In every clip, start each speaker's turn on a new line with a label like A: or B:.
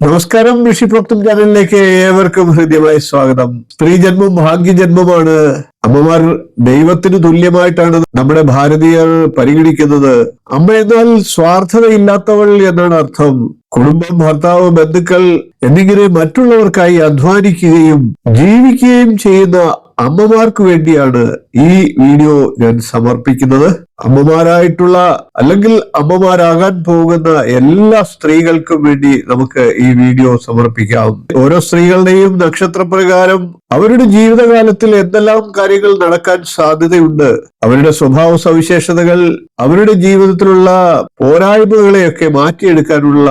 A: നമസ്കാരം. ഋഷിപ്രോക്തം ചാനലിലേക്ക് ഏവർക്കും ഹൃദ്യമായ സ്വാഗതം. സ്ത്രീജന്മം ഭാഗ്യജന്മമാണ്. അമ്മമാർ ദൈവത്തിന് തുല്യമായിട്ടാണ് നമ്മുടെ ഭാരതീയർ പരിഗണിക്കുന്നത്. അമ്മ എന്നാൽ സ്വാർത്ഥതയില്ലാത്തവൾ എന്നാണ് അർത്ഥം. കുടുംബം, ഭർത്താവ്, ബന്ധുക്കൾ എന്നിങ്ങനെ മറ്റുള്ളവർക്കായി അധ്വാനിക്കുകയും ജീവിക്കുകയും ചെയ്യുന്ന അമ്മമാർക്ക് വേണ്ടിയാണ് ഈ വീഡിയോ ഞാൻ സമർപ്പിക്കുന്നത്. അമ്മമാരായിട്ടുള്ള അല്ലെങ്കിൽ അമ്മമാരാകാൻ പോകുന്ന എല്ലാ സ്ത്രീകൾക്കും വേണ്ടി നമുക്ക് ഈ വീഡിയോ സമർപ്പിക്കാം. ഓരോ സ്ത്രീകളുടെയും നക്ഷത്രപ്രകാരം അവരുടെ ജീവിതകാലത്തിൽ എന്തെല്ലാം കാര്യങ്ങൾ നടക്കാൻ സാധ്യതയുണ്ട്, അവരുടെ സ്വഭാവ സവിശേഷതകൾ, അവരുടെ ജീവിതത്തിലുള്ള പോരായ്മകളെയൊക്കെ മാറ്റിയെടുക്കാനുള്ള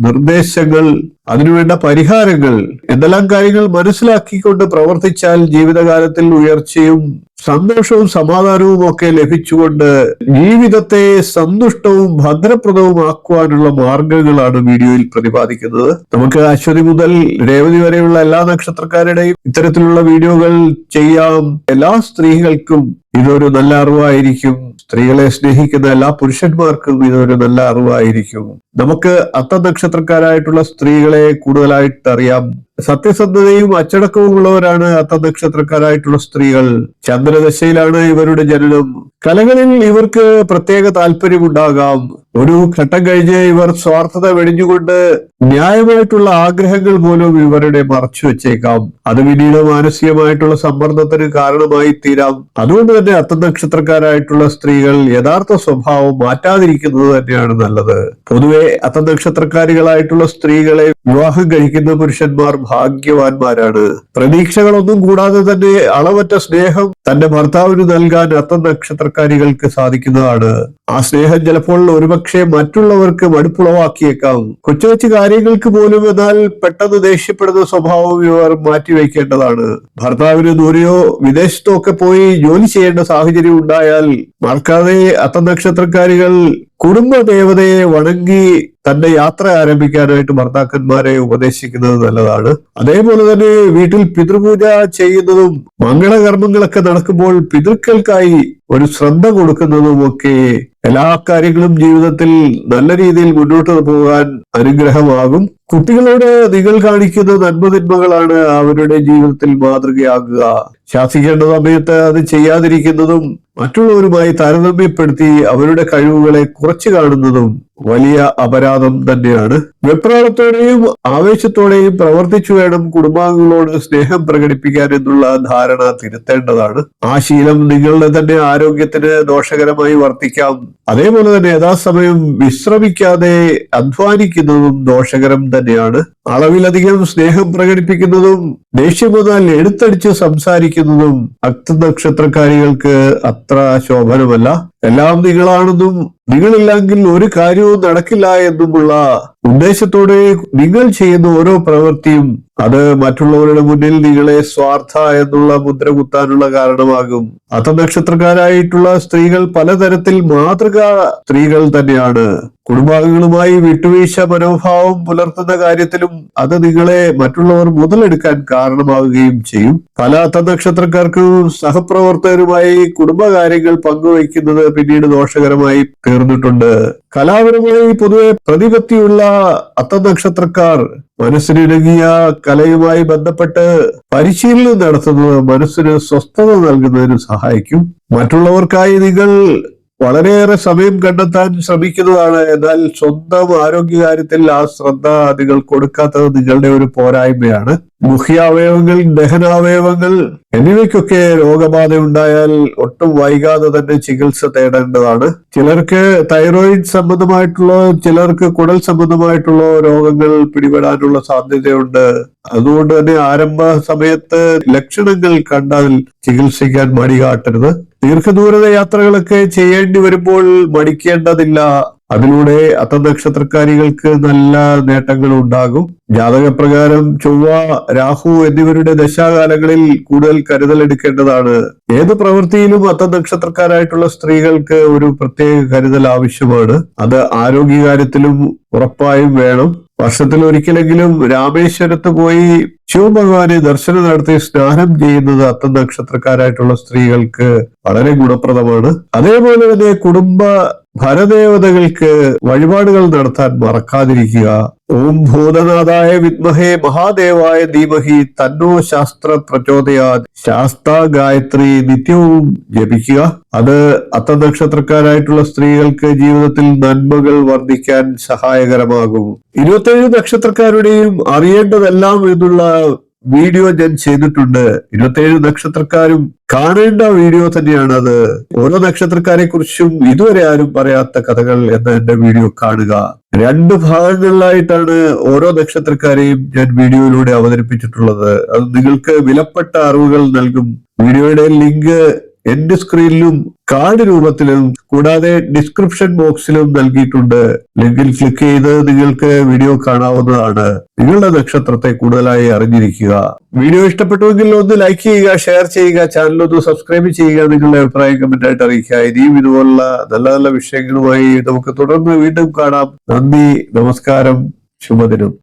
A: നിർദ്ദേശങ്ങൾ, അതിനുവേണ്ട പരിഹാരങ്ങൾ, എന്തെല്ലാം കാര്യങ്ങൾ മനസ്സിലാക്കിക്കൊണ്ട് പ്രവർത്തിച്ചാൽ ജീവിതകാലത്തിൽ ഉയർച്ചയും സന്തോഷവും സമാധാനവും ഒക്കെ ലഭിച്ചുകൊണ്ട് ജീവിതത്തെ സന്തുഷ്ടവും ഭദ്രപ്രദവും ആക്കുവാനുള്ള മാർഗങ്ങളാണ് വീഡിയോയിൽ പ്രതിപാദിക്കുന്നത്. നമുക്ക് അശ്വതി മുതൽ രേവതി വരെയുള്ള എല്ലാ നക്ഷത്രക്കാരുടെയും ഇത്തരത്തിലുള്ള വീഡിയോകൾ ചെയ്യാം. എല്ലാ സ്ത്രീകൾക്കും ഇതൊരു നല്ല അറിവായിരിക്കും. സ്ത്രീകളെ സ്നേഹിക്കുന്ന എല്ലാ പുരുഷന്മാർക്കും ഇതൊരു നല്ല അറിവായിരിക്കും. നമുക്ക് അത്ത നക്ഷത്രക്കാരായിട്ടുള്ള സ്ത്രീകളെ കൂടുതലായിട്ട് അറിയാം. സത്യസന്ധതയും അച്ചടക്കവും ഉള്ളവരാണ് അത്ത നക്ഷത്രക്കാരായിട്ടുള്ള സ്ത്രീകൾ. ചന്ദ്രദശയിലാണ് ഇവരുടെ ജനനം. കലകളിൽ ഇവർക്ക് പ്രത്യേക താല്പര്യമുണ്ടാകാം. ഒരു ഘട്ടം കഴിഞ്ഞ് ഇവർ സ്വാർത്ഥത വെടിഞ്ഞുകൊണ്ട് ന്യായമായിട്ടുള്ള ആഗ്രഹങ്ങൾ പോലും ഇവരുടെ മറച്ചു വെച്ചേക്കാം. അത് പിന്നീട് മാനസികമായിട്ടുള്ള സമ്മർദ്ദത്തിന് കാരണമായി തീരാം. അതുകൊണ്ട് തന്നെ അത്ത നക്ഷത്രക്കാരായിട്ടുള്ള സ്ത്രീകൾ യഥാർത്ഥ സ്വഭാവം മാറ്റാതിരിക്കുന്നത് തന്നെയാണ് നല്ലത്. പൊതുവെ അത്ത നക്ഷത്രക്കാരികളായിട്ടുള്ള സ്ത്രീകളെ വിവാഹം കഴിക്കുന്ന പുരുഷന്മാർ ഭാഗ്യവാന്മാരാണ്. പ്രതീക്ഷകളൊന്നും കൂടാതെ തന്നെ അളവറ്റ സ്നേഹം തന്റെ ഭർത്താവിന് നൽകാൻ അത്ത നക്ഷത്രക്കാരികൾക്ക് സാധിക്കുന്നതാണ്. ആ സ്നേഹം ചിലപ്പോൾ ഒരുപക്ഷെ മറ്റുള്ളവർക്ക് മടുപ്പുളവാക്കിയേക്കാം. കൊച്ചു കൊച്ചു കാര്യങ്ങൾക്ക് പോലും എന്നാൽ പെട്ടെന്ന് ദേഷ്യപ്പെടുന്ന സ്വഭാവം ഇവർ മാറ്റിവെക്കേണ്ടതാണ്. ഭർത്താവിന് ദൂരെയോ വിദേശത്തോ ഒക്കെ പോയി ജോലി ചെയ്യേണ്ട സാഹചര്യം ഉണ്ടായാൽ മറക്കാതെ അത്ത നക്ഷത്രക്കാരികൾ കുടുംബ ദേവതയെ വണങ്ങി തന്റെ യാത്ര ആരംഭിക്കാനായിട്ട് ഭർത്താക്കന്മാരെ ഉപദേശിക്കുന്നത് നല്ലതാണ്. അതേപോലെ തന്നെ വീട്ടിൽ പിതൃപൂജ ചെയ്യുന്നതും മംഗളകർമ്മങ്ങളൊക്കെ നടക്കുമ്പോൾ പിതൃക്കൾക്കായി ഒരു ശ്രദ്ധ കൊടുക്കുന്നതും ഒക്കെ എല്ലാ കാര്യങ്ങളും ജീവിതത്തിൽ നല്ല രീതിയിൽ മുന്നോട്ട് പോകാൻ അനുഗ്രഹമാകും. കുട്ടികളോട് നിങ്ങൾ കാണിക്കുന്ന നന്മതിന്മകളാണ് അവരുടെ ജീവിതത്തിൽ മാതൃകയാകുക. ശാസിക്കേണ്ട സമയത്ത് അത് ചെയ്യാതിരിക്കുന്നതും മറ്റുള്ളവരുമായി താരതമ്യപ്പെടുത്തി അവരുടെ കഴിവുകളെ കുറച്ചു കാണുന്നതും വലിയ അപരാധം തന്നെയാണ്. വെപ്രാളത്തോടെയും ആവേശത്തോടെയും പ്രവർത്തിച്ചു വേണം കുടുംബാംഗങ്ങളോട് സ്നേഹം പ്രകടിപ്പിക്കാൻ എന്നുള്ള ധാരണ തിരുത്തേണ്ടതാണ്. ആ ശീലം നിങ്ങളുടെ തന്നെ ആരോഗ്യത്തിന് ദോഷകരമായി വർത്തിക്കാം. അതേപോലെ തന്നെ യഥാസമയം വിശ്രമിക്കാതെ അധ്വാനിക്കുന്നതും ദോഷകരം തന്നെയാണ്. അളവിലധികം സ്നേഹം പ്രകടിപ്പിക്കുന്നതും ദേഷ്യം വന്നാൽ എടുത്തടിച്ച് സംസാരിക്കുന്നതും അത്ത നക്ഷത്രക്കാരികൾക്ക് അത്ര ശോഭനമല്ല. എല്ലാം നിങ്ങളാണെന്നും നിങ്ങളില്ലെങ്കിൽ ഒരു കാര്യവും നടക്കില്ല എന്നുമുള്ള ഉദ്ദേശത്തോടെ നിങ്ങൾ ചെയ്യുന്ന ഓരോ പ്രവൃത്തിയും അത് മറ്റുള്ളവരുടെ മുന്നിൽ നിങ്ങളെ സ്വാർത്ഥ എന്നുള്ള മുദ്ര കുത്താനുള്ള കാരണമാകും. അത്ത നക്ഷത്രക്കാരായിട്ടുള്ള സ്ത്രീകൾ പലതരത്തിൽ മാതൃകാ സ്ത്രീകൾ തന്നെയാണ്. കുടുംബാംഗങ്ങളുമായി വിട്ടുവീഴ്ച മനോഭാവം പുലർത്തുന്ന കാര്യത്തിലും അത് നിങ്ങളെ മറ്റുള്ളവർ മുതലെടുക്കാൻ കാരണമാവുകയും ചെയ്യും. പല അത്ത നക്ഷത്രക്കാർക്കും സഹപ്രവർത്തകരുമായി കുടുംബകാര്യങ്ങൾ പങ്കുവയ്ക്കുന്നത് പിന്നീട് ദോഷകരമായി തീർന്നിട്ടുണ്ട്. കലാപരമായി പൊതുവെ പ്രതിപത്തിയുള്ള അത്ത നക്ഷത്രക്കാർ മനസ്സിനിണങ്ങിയ കലയുമായി ബന്ധപ്പെട്ട് പരിശീലനം നടത്തുന്നത് മനസ്സിന് സ്വസ്ഥത നൽകുന്നതിന് സഹായിക്കും. മറ്റുള്ളവർക്കായി നിങ്ങൾ വളരെയേറെ സമയം കണ്ടെത്താൻ ശ്രമിക്കുന്നതാണ്. എന്നാൽ സ്വന്തം ആരോഗ്യകാര്യത്തിൽ ആ ശ്രദ്ധ നിങ്ങൾ കൊടുക്കാത്തത് നിങ്ങളുടെ ഒരു പോരായ്മയാണ്. മുഖ്യാവയവങ്ങൾ, ദഹനാവയവങ്ങൾ എന്നിവയ്ക്കൊക്കെ രോഗബാധ ഉണ്ടായാൽ ഒട്ടും വൈകാതെ തന്നെ ചികിത്സ തേടേണ്ടതാണ്. ചിലർക്ക് തൈറോയിഡ് സംബന്ധമായിട്ടുള്ള, ചിലർക്ക് കുടൽ സംബന്ധമായിട്ടുള്ള രോഗങ്ങൾ പിടിപെടാനുള്ള സാധ്യതയുണ്ട്. അതുകൊണ്ട് തന്നെ ആരംഭ സമയത്ത് ലക്ഷണങ്ങൾ കണ്ടാൽ ചികിത്സിക്കാൻ മടി കാട്ടരുത്. ദീർഘദൂര യാത്രകളൊക്കെ ചെയ്യേണ്ടി വരുമ്പോൾ മടിക്കേണ്ടതില്ല. അതിലൂടെ അത്ത നക്ഷത്രക്കാരികൾക്ക് നല്ല നേട്ടങ്ങൾ ഉണ്ടാകും. ജാതകപ്രകാരം ചൊവ്വ, രാഹു എന്നിവരുടെ ദശാകാലങ്ങളിൽ കൂടുതൽ കരുതൽ എടുക്കേണ്ടതാണ്. ഏത് പ്രവൃത്തിയിലും അത്ത നക്ഷത്രക്കാരായിട്ടുള്ള സ്ത്രീകൾക്ക് ഒരു പ്രത്യേക കരുതൽ ആവശ്യമാണ്. അത് ആരോഗ്യകാര്യത്തിലും ഉറപ്പായും വേണം. വർഷത്തിൽ ഒരിക്കലെങ്കിലും രാമേശ്വരത്ത് പോയി ശിവഭഗവാനെ ദർശനം നടത്തി സ്നാനം ചെയ്യുന്നത് അത്ത നക്ഷത്രക്കാരായിട്ടുള്ള സ്ത്രീകൾക്ക് വളരെ ഗുണപ്രദമാണ്. അതേപോലെ തന്നെ കുടുംബ ഭരദേവതകൾക്ക് വഴിപാടുകൾ നടത്താൻ മറക്കാതിരിക്കുക. ഓം ഭൂതനാഥായ വിദ്മഹേ മഹാദേവായ ധീമഹി തന്നോ ശാസ്ത്ര പ്രചോദയാത്. ശാസ്ത ഗായത്രി നിത്യവും ജപിക്കുക. അത് അത്ത നക്ഷത്രക്കാരായിട്ടുള്ള സ്ത്രീകൾക്ക് ജീവിതത്തിൽ നന്മകൾ വർദ്ധിക്കാൻ സഹായകരമാകും. 27 നക്ഷത്രക്കാരുടെയും അറിയേണ്ടതെല്ലാം എന്നുള്ള വീഡിയോ ഞാൻ ചെയ്തിട്ടുണ്ട്. 27 നക്ഷത്രക്കാരും കാണേണ്ട വീഡിയോ തന്നെയാണ് അത്. ഓരോ നക്ഷത്രക്കാരെ കുറിച്ചും ഇതുവരെ ആരും പറയാത്ത കഥകൾ എന്ന എന്റെ വീഡിയോ കാണുക. 2 ഭാഗങ്ങളിലായിട്ടാണ് ഓരോ നക്ഷത്രക്കാരെയും ഞാൻ വീഡിയോയിലൂടെ അവതരിപ്പിച്ചിട്ടുള്ളത്. അത് നിങ്ങൾക്ക് വിലപ്പെട്ട അറിവുകൾ നൽകും. വീഡിയോയുടെ ലിങ്ക് എന്റെ സ്ക്രീനിലും കാർഡ് രൂപത്തിലും കൂടാതെ ഡിസ്ക്രിപ്ഷൻ ബോക്സിലും നൽകിയിട്ടുണ്ട്. ലിങ്കിൽ ക്ലിക്ക് ചെയ്ത് നിങ്ങൾക്ക് വീഡിയോ കാണാവുന്നതാണ്. നിങ്ങളുടെ നക്ഷത്രത്തെ കൂടുതലായി അറിഞ്ഞിരിക്കുക. വീഡിയോ ഇഷ്ടപ്പെട്ടുവെങ്കിൽ ഒന്ന് ലൈക്ക് ചെയ്യുക, ഷെയർ ചെയ്യുക, ചാനൽ ഒന്ന് സബ്സ്ക്രൈബ് ചെയ്യുക. നിങ്ങളുടെ അഭിപ്രായം കമന്റ് ആയിട്ട് അറിയിക്കുക. ഇനിയും ഇതുപോലുള്ള നല്ല നല്ല വിഷയങ്ങളുമായി നമുക്ക് തുടർന്ന് വീണ്ടും കാണാം. നന്ദി, നമസ്കാരം, ശുഭദിനം.